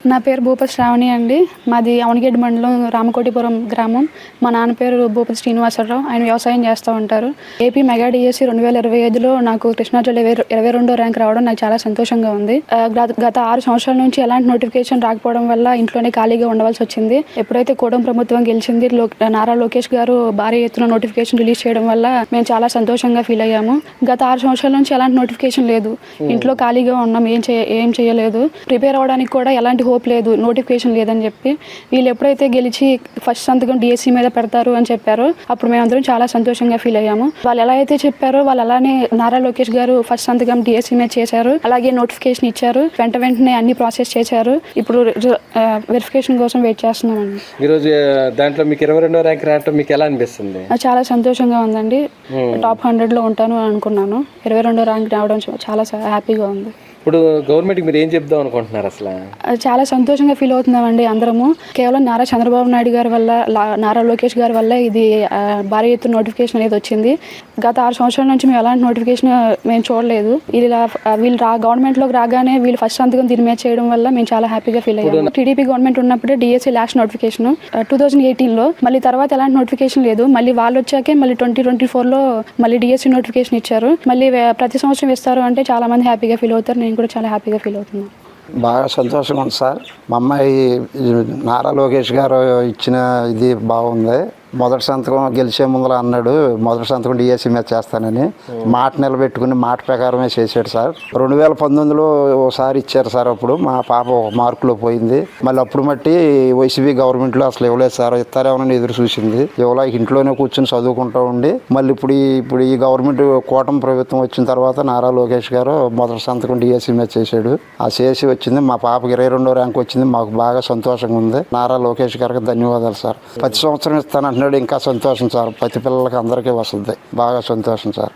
నా పేరు భూపతి శ్రావణి అండి. మాది అవనగేడ్ మండలం రామకోటిపురం గ్రామం. మా నాన్న పేరు భూపతి శ్రీనివాసరావు. ఆయన వ్యవసాయం చేస్తూ ఉంటారు. ఏపీ మెగా డిఎస్సి 2025లో నాకు కృష్ణా జిల్లా 22వ ర్యాంక్ రావడం నాకు చాలా సంతోషంగా ఉంది. గత 6 సంవత్సరాల నుంచి ఎలాంటి నోటిఫికేషన్ రాకపోవడం వల్ల ఇంట్లోనే ఖాళీగా ఉండవలసి వచ్చింది. ఎప్పుడైతే కూటమి ప్రభుత్వం గెలిచింది, నారా లోకేష్ గారు భారీ ఎత్తున నోటిఫికేషన్ రిలీజ్ చేయడం వల్ల మేము చాలా సంతోషంగా ఫీల్ అయ్యాము. గత 6 సంవత్సరాల నుంచి ఎలాంటి నోటిఫికేషన్ లేదు. ఇంట్లో ఖాళీగా ఉన్నాం, ఏం చేయలేదు. ప్రిపేర్ అవ్వడానికి కూడా ఎలాంటి హోప్ లేదు, నోటిఫికేషన్ లేదని చెప్పి వీళ్ళు ఎప్పుడైతే గెలిచి ఫస్ట్ సంతకం డిఎస్సి మీద పెడతారు అని చెప్పారో అప్పుడు మేమందరం చాలా సంతోషంగా ఫీల్ అయ్యాము. వాళ్ళు ఎలా అయితే చెప్పారో వాళ్ళు అలానే నారా లోకేష్ గారు ఫస్ట్ సంతకం డిఎస్సి మీద చేశారు. అలాగే నోటిఫికేషన్ ఇచ్చారు, వెంటనే అన్ని ప్రాసెస్ చేశారు. ఇప్పుడు వెరిఫికేషన్ కోసం వెయిట్ చేస్తున్నామండి. ఈరోజు దాంట్లో మీకు 22వ ర్యాంక్ రావడం మీకు ఎలా అనిపిస్తుంది? చాలా సంతోషంగా ఉందండి. టాప్ 100లో ఉంటాను అనుకున్నాను. 22వ ర్యాంక్ రావడం చాలా హ్యాపీగా ఉంది. ఇప్పుడు గవర్నమెంట్కి మీరు ఏం చెప్దాం అనుకుంటున్నారు? అసలు చాలా సంతోషంగా ఫీల్ అవుతున్నామండి అందరము. కేవలం నారా చంద్రబాబు నాయుడు గారి వల్ల, నారా లోకేష్ గారి వల్ల ఇది భారీ ఎత్తున నోటిఫికేషన్ అనేది వచ్చింది. గత 6 సంవత్సరాల నుంచి మేము ఎలాంటి నోటిఫికేషన్ మేము చూడలేదు. వీళ్ళు గవర్నమెంట్లోకి రాగానే వీళ్ళు ఫస్ట్ సంతకం దీని మీద చేయడం వల్ల మేము చాలా హ్యాపీగా ఫీల్ అయ్యాము. టీడీపీ గవర్నమెంట్ ఉన్నప్పుడే డిఎస్సి లాస్ట్ నోటిఫికేషన్ 2018లో, మళ్ళీ తర్వాత ఎలాంటి నోటిఫికేషన్ లేదు. మళ్ళీ వాళ్ళు వచ్చాకే మళ్ళీ 2024లో మళ్ళీ డిఎస్సి నోటిఫికేషన్ ఇచ్చారు. మళ్ళీ ప్రతి సంవత్సరం ఇస్తారు అంటే చాలా మంది హ్యాపీగా ఫీల్ అవుతారు. నేను కూడా చాలా హ్యాపీగా ఫీల్ అవుతున్నాను. బాగా సంతోషంగా ఉంది సార్. మా అమ్మాయి నారా లోకేష్ గారు ఇచ్చిన ఇది బాగుంది. మొదటి సంతకం గెలిచే ముందర అన్నాడు మొదటి సంతకం డిఎస్సి మీద చేస్తానని. మాట నిలబెట్టుకుని మాట ప్రకారమే చేశాడు సార్. 2019లో ఒకసారి ఇచ్చారు సార్. అప్పుడు మా పాప ఒక మార్కులో పోయింది. మళ్ళీ అప్పుడు మట్టి వైసీపీ గవర్నమెంట్లో అసలు ఇవ్వలేదు సార్. ఇస్తారేమోనని ఎదురు చూసింది. ఇవ్వలే, ఇంట్లోనే కూర్చొని చదువుకుంటూ ఉండి మళ్ళీ ఇప్పుడు ఈ గవర్నమెంట్ కూటమి ప్రభుత్వం వచ్చిన తర్వాత నారా లోకేష్ గారు మొదటి సంతకం డిఎస్సి మీద చేశాడు. ఆ చేసి వచ్చింది. మా పాపకి 22వ ర్యాంక్ వచ్చింది. మాకు బాగా సంతోషంగా ఉంది. నారా లోకేష్ గారికి ధన్యవాదాలు సార్. ప్రతి సంవత్సరం ఇస్తానంటున్నాడు. ఇంకా సంతోషం సార్. ప్రతి పిల్లలకి అందరికీ వస్తుంది. బాగా సంతోషం సార్.